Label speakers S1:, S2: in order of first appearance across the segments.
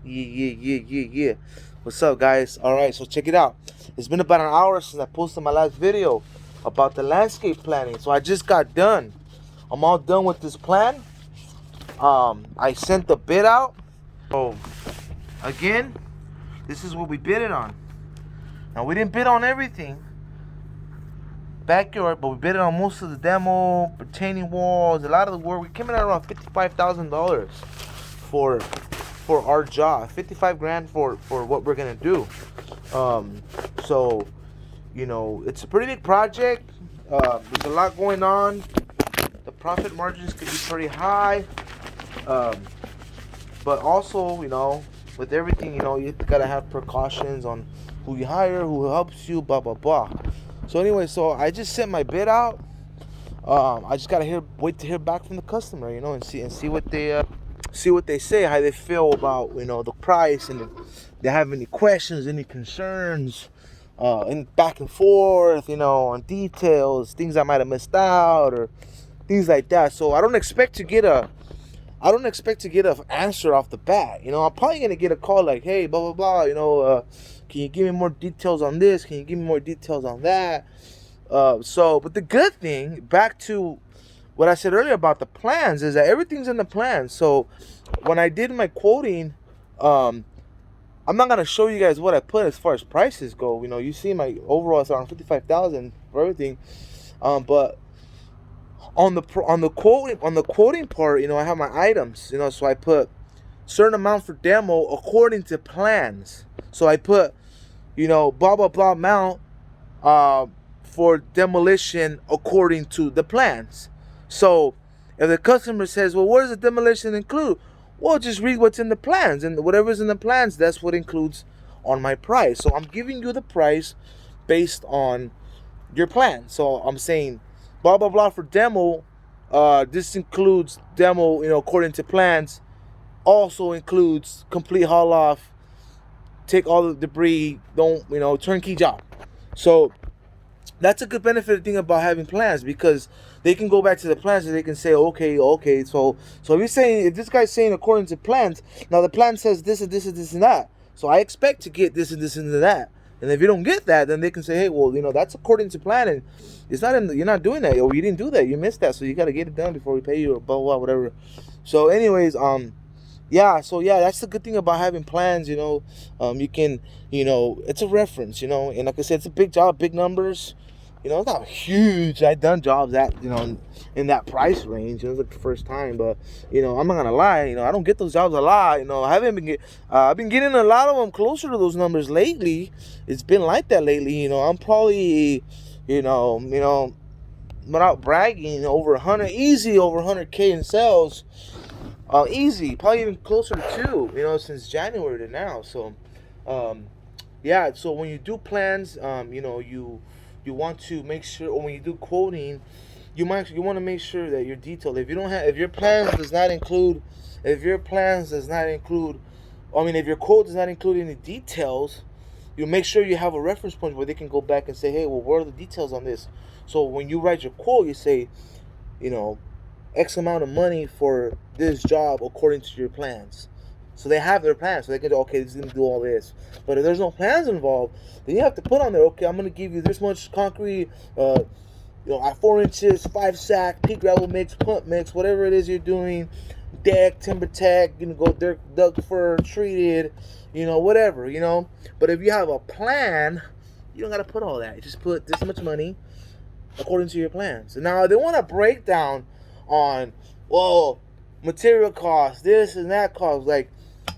S1: Yeah. What's up, guys? All right, so check it out. It's been about an hour since I posted my last video about the landscape planning. So I just got done. I'm all done with this plan. I sent the bid out. So again, this is what we bid it on. Now we didn't bid on everything backyard, but we bid it on most of the demo, retaining walls, a lot of the work. We came in at around $55,000 for our job. 55 grand for what we're gonna do. So it's a pretty big project. There's a lot going on. The profit margins could be pretty high. Um, but also, with everything, you gotta have precautions on who you hire, who helps you, blah blah blah. So anyway, so I just sent my bid out. I just gotta wait to hear back from the customer, and see what they say, how they feel about the price, and if they have any questions, any concerns, and back and forth, on details, things I might have missed out, or things like that. So I don't expect to get an answer off the bat. I'm probably gonna get a call like, hey, blah blah blah. Can you give me more details on this? Can you give me more details on that? But the good thing, back to what I said earlier about the plans, is that everything's in the plan. So when I did my quoting, um, I'm not gonna show you guys what I put as far as prices go. You see my overall it's around 55,000 for everything. But on the quoting part, I have my items. So I put certain amount for demo according to plans. So I put blah blah blah amount uh, for demolition according to the plans. So if the customer says, well, what does the demolition include? Well, just read what's in the plans, and whatever's in the plans, that's what includes on my price. So I'm giving you the price based on your plan. So I'm saying blah blah blah for demo. This includes demo, according to plans. Also includes complete haul off, take all the debris, don't turnkey job. So that's a good benefit thing about having plans, because they can go back to the plans and they can say, okay. So if this guy's saying according to plans, now the plan says this and this and this and that. So I expect to get this and this and that. And if you don't get that, then they can say, hey, well, that's according to plan, and you're not doing that, or you didn't do that, you missed that, so you got to get it done before we pay you, or blah blah whatever. So, anyways, yeah, that's the good thing about having plans. You can, it's a reference, and like I said, it's a big job, big numbers. It's not huge. I've done jobs that in that price range. It was like the first time, but I'm not gonna lie. I don't get those jobs a lot. I haven't been I've been getting a lot of them closer to those numbers lately. It's been like that lately. I'm probably, without bragging, over 100K in sales. Easy, probably even closer to two. Since January to now. So, um, yeah. So when you do plans, you want to make sure, or when you do quoting, you want to make sure that you're detailed. If your plans does not include, if your plans does not include, if your quote does not include any details, you make sure you have a reference point where they can go back and say, hey, well, what are the details on this? So when you write your quote, you say, you know, X amount of money for this job according to your plans. So they have their plans, so they can go, okay, this is gonna do all this. But if there's no plans involved, then you have to put on there, okay, I'm gonna give you this much concrete, at 4 inches, 5 sack, peak gravel mix, pump mix, whatever it is you're doing, deck, timber tech, go dirt, duck fur, treated, whatever. But if you have a plan, you don't gotta put all that. You just put this much money according to your plans. And now they want a breakdown on, well, material costs, this and that cost. Like,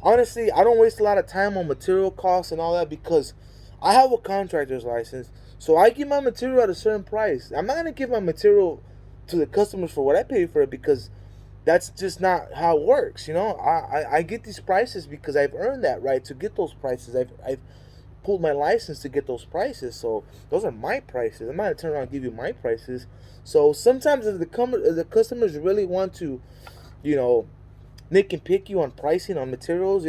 S1: honestly, I don't waste a lot of time on material costs and all that, because I have a contractor's license. So I give my material at a certain price. I'm not gonna give my material to the customers for what I pay for it, because that's just not how it works. I get these prices because I've earned that right to get those prices. I've pulled my license to get those prices. So those are my prices. I'm not gonna turn around and give you my prices. So sometimes if the customers really want to, you know, nick and pick you on pricing on materials,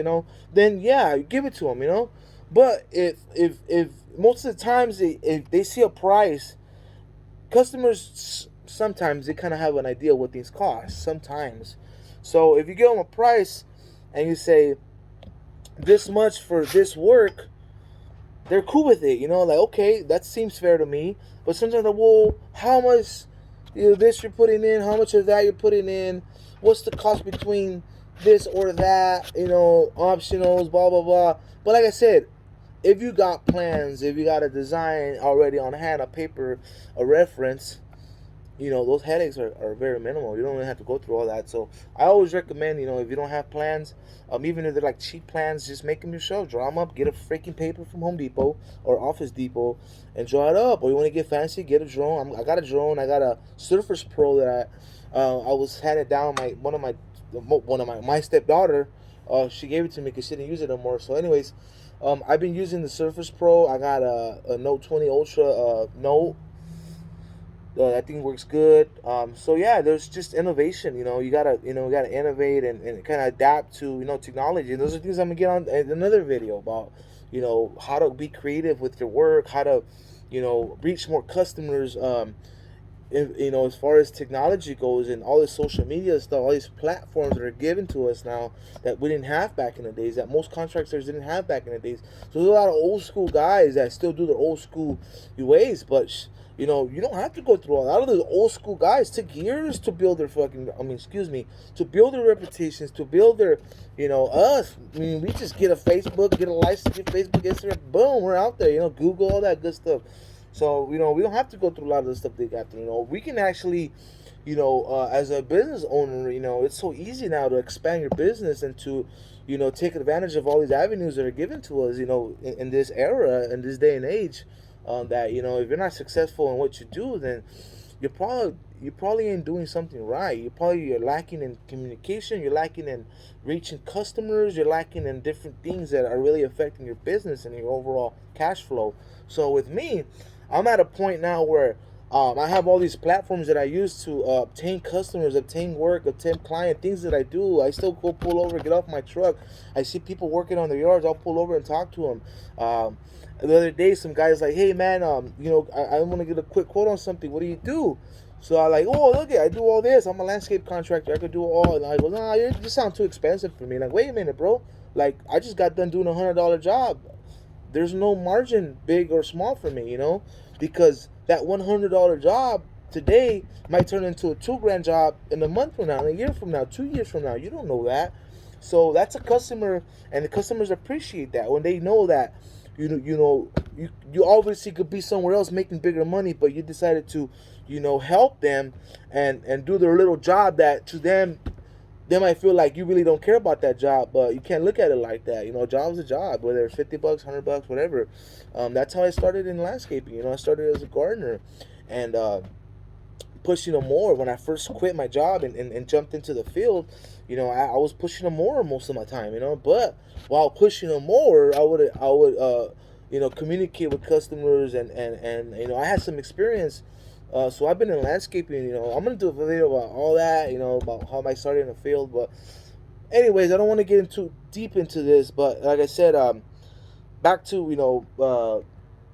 S1: then yeah, give it to them. But if most of the times if they see a price, customers sometimes they kind of have an idea what things cost sometimes. So if you give them a price and you say, this much for this work, they're cool with it. You know, like, okay, that seems fair to me. But sometimes, like, well, how much, this you're putting in, how much of that you're putting in, what's the cost between this or that, optionals, blah blah blah. But like I said, if you got plans, if you got a design already on hand, a paper, a reference, those headaches are very minimal. You don't really have to go through all that. So I always recommend, if you don't have plans, even if they're like cheap plans, just make them yourself. Draw them up. Get a freaking paper from Home Depot or Office Depot and draw it up. Or you want to get fancy, get a drone. I got a drone. I got a Surface Pro that I was handed down. My stepdaughter. She gave it to me because she didn't use it no more. So anyways, I've been using the Surface Pro. I got a Note 20 Ultra Note. That thing works good. So yeah, there's just innovation. You gotta innovate and kind of adapt to technology. And those are things I'm gonna get on in another video about. How to be creative with your work, how to reach more customers. As far as technology goes and all this social media stuff, all these platforms that are given to us now that we didn't have back in the days, that most contractors didn't have back in the days. So there's a lot of old school guys that still do the old school ways, but you don't have to go through all that. A lot of those old school guys took years to build their to build their reputations, to build their, us. I mean, we just get a Facebook, get a license, get Facebook, Instagram, boom, we're out there. Google, all that good stuff. So we don't have to go through a lot of the stuff they got through. We can actually, as a business owner, it's so easy now to expand your business and to, take advantage of all these avenues that are given to us. In this era, in this day and age, that if you're not successful in what you do, then you probably ain't doing something right. You're lacking in communication. You're lacking in reaching customers. You're lacking in different things that are really affecting your business and your overall cash flow. So with me, I'm at a point now where I have all these platforms that I use to obtain customers, obtain work, obtain client, things that I do. I still go pull over, get off my truck. I see people working on their yards. I'll pull over and talk to them. The other day, some guy's like, "Hey man, I want to get a quick quote on something. What do you do?" So I like, "Oh, look, I do all this. I'm a landscape contractor. I could do it all." And I go, "Nah, you just sound too expensive for me." Like, wait a minute, bro. Like, I just got done doing $100 job. There's no margin, big or small, for me, because that $100 job today might turn into a 2 grand job in a month from now, in a year from now, 2 years from now. You don't know that. So that's a customer, and the customers appreciate that when they know that you obviously could be somewhere else making bigger money, but you decided to help them and do their little job that to them they might feel like you really don't care about that job, but you can't look at it like that. Job's a job, whether it's $50, $100, whatever. That's how I started in landscaping. I started as a gardener, and pushing them more when I first quit my job and jumped into the field. I was pushing them more most of my time. But while pushing them more, I would communicate with customers and I had some experience. So I've been in landscaping. I'm gonna do a video about all that. About how I started in the field. But anyways, I don't want to get into deep into this. But like I said, back to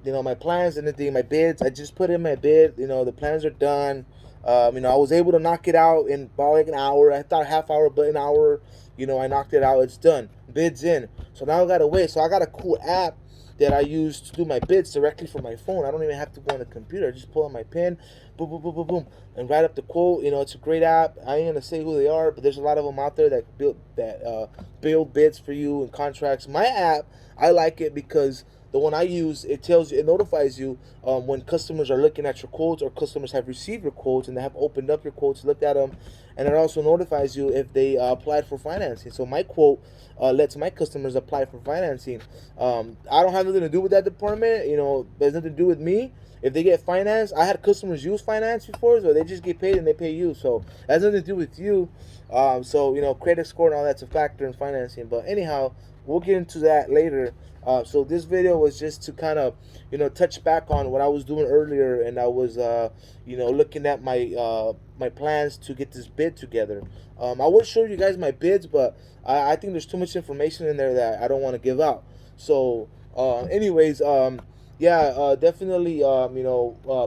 S1: my plans and everything, my bids. I just put in my bid. The plans are done. I was able to knock it out in about like an hour. I thought half hour, but an hour. I knocked it out. It's done. Bids in. So now I gotta wait. So I got a cool app that I use to do my bids directly from my phone. I don't even have to go on the computer. I just pull out my pen, boom, boom, boom, boom, boom, and write up the quote. It's a great app. I ain't gonna say who they are, but there's a lot of them out there that build bids for you and contracts. My app, I like it because the one I use, it notifies you when customers are looking at your quotes or customers have received your quotes and they have opened up your quotes, looked at them, and it also notifies you if they applied for financing. So my quote lets my customers apply for financing. I don't have nothing to do with that department. There's nothing to do with me. If they get finance, I had customers use finance before, so they just get paid and they pay you. So that has nothing to do with you. So credit score and all that's a factor in financing. But anyhow, we'll get into that later. So this video was just to kind of, touch back on what I was doing earlier, and I was, looking at my plans to get this bid together. I will show you guys my bids, but I think there's too much information in there that I don't want to give out. So, anyways, yeah, definitely,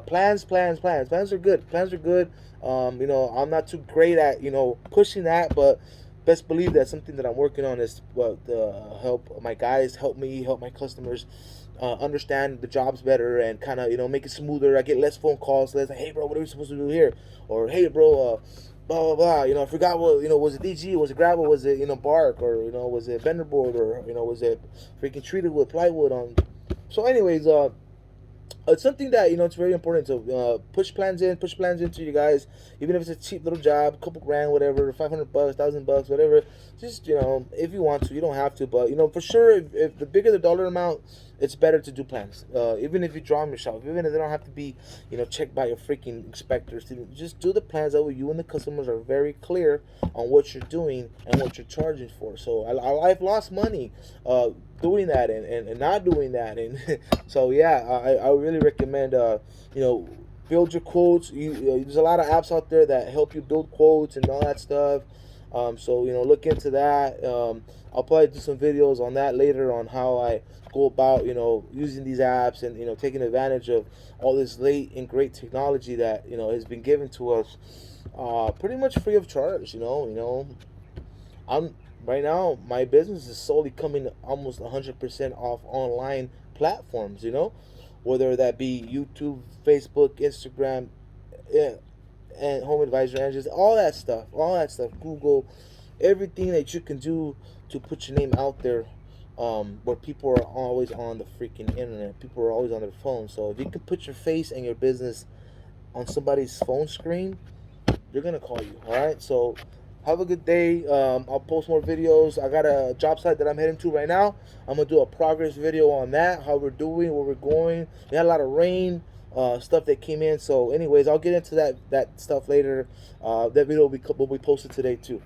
S1: plans are good. Plans are good. I'm not too great at, pushing that, but best believe that something that I'm working on is help my guys, help me, help my customers understand the jobs better and kind of make it smoother. I get less phone calls, less like, hey bro, what are we supposed to do here? Or hey bro, blah blah blah. I forgot what was it DG, was it gravel, was it bark, or was it Benderboard, or was it freaking treated with plywood on. So anyways, it's something that it's very important to push plans into you guys, even if it's a cheap little job, couple grand, whatever, $500, $1,000, whatever. Just if you want to, you don't have to, but for sure, if the bigger the dollar amount, it's better to do plans. Even if you draw them yourself, even if they don't have to be checked by your freaking inspectors, just do the plans. That way, you and the customers are very clear on what you're doing and what you're charging for. So I've lost money doing that and not doing that, and so yeah, I really recommend build your quotes. There's a lot of apps out there that help you build quotes and all that stuff. So look into that. I'll probably do some videos on that later on how I go about using these apps and taking advantage of all this late and great technology that has been given to us pretty much free of charge. I'm right now, my business is solely coming almost 100% off online platforms. Whether that be YouTube, Facebook, Instagram, yeah, and Home Advisor engines, all that stuff, Google, everything that you can do to put your name out there. Where people are always on the freaking internet, people are always on their phone. So if you can put your face and your business on somebody's phone screen, they're gonna call you. All right. So have a good day. I'll post more videos. I got a job site that I'm heading to right now. I'm gonna do a progress video on that, how we're doing, where we're going. We had a lot of rain, stuff that came in. So, anyways, I'll get into that stuff later. That video will be posted today too.